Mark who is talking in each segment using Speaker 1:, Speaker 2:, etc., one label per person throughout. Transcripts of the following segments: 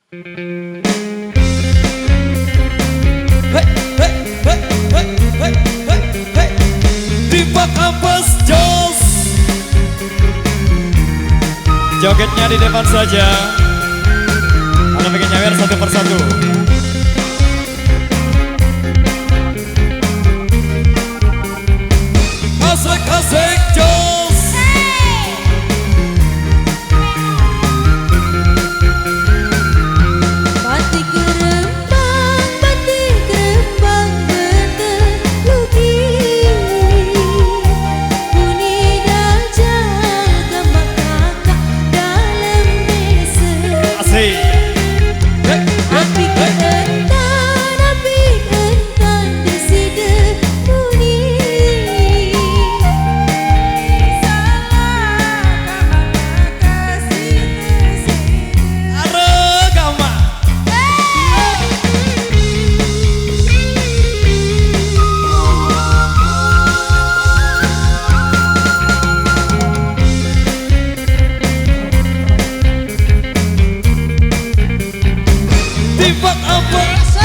Speaker 1: Dipak Ampas Jos. Jogetnya di depan saja. Anda bikin nyawer satu persatu. Asik-asik Jos.
Speaker 2: Batik kerembang bertelukis. Bunyi dajal gambar kakak dalam meser.
Speaker 1: Asik.
Speaker 2: Api kentan deside bunyi.
Speaker 1: Dipak Ampas.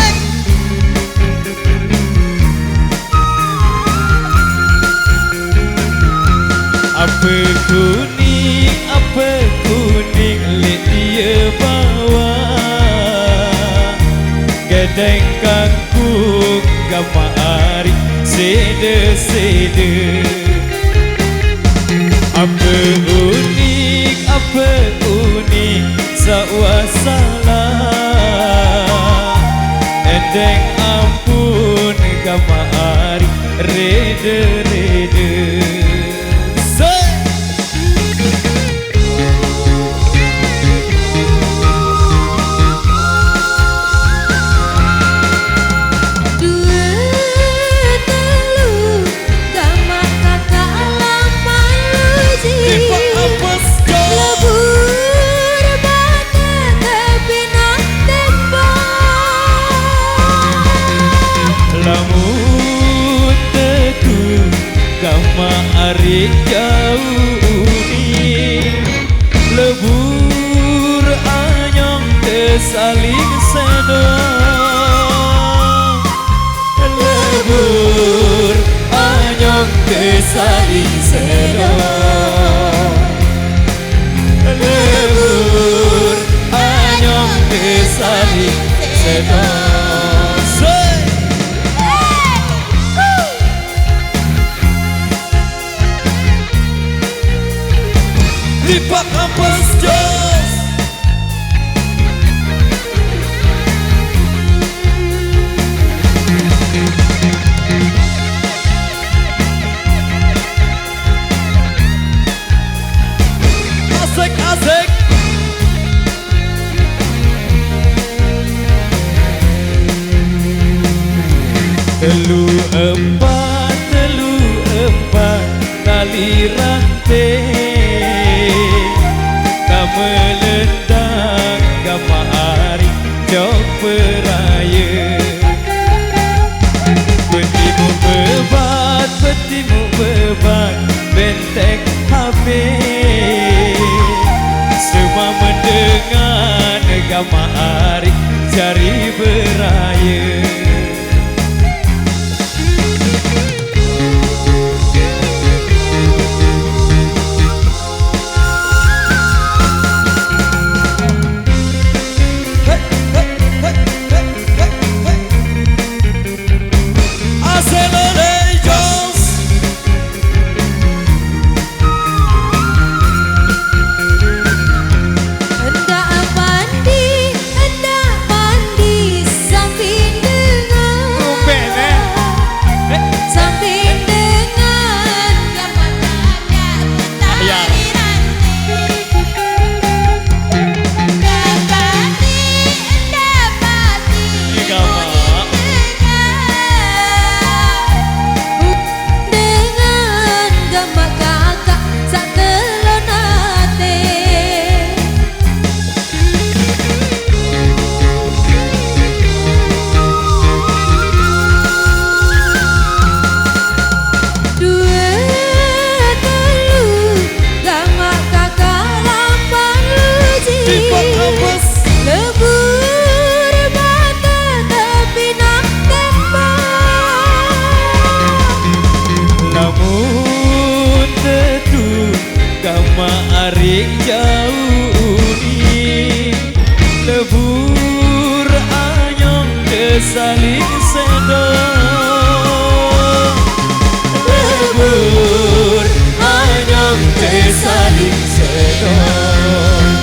Speaker 1: Apa kuning lihat dia bawa gedeng kangkung kamari sede-sede. Apa unik sawasala endeng ampun kamari rede-rede. Ari jauh ni lebur anyong kesaling sedang. Lebur anyong kesaling sedang. Lebur anyong kesaling sedang. Dipak Ampas Jos. Asik-asik. Telu empat tali rantai melendang kamari jok peraya. Petimu bebat benteng HP. Semua mendengar kamari jari beraya.
Speaker 2: Hendak mandi sambil
Speaker 1: Gama arik jauh ini lebur anyong kesaling sedang lebur anyong kesaling sedang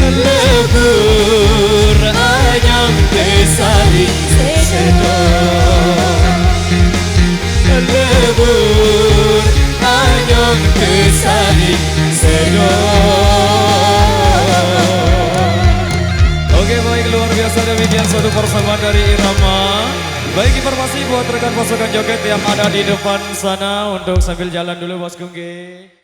Speaker 1: lebur anyong kesaling sedang lebur anyong kesaling sedang. Oke, baik, luar biasa, demikian satu persamaan dari Irama. Baik, informasi buat rekan pasukan joget yang ada di depan sana untuk sambil jalan dulu Bos Gungge.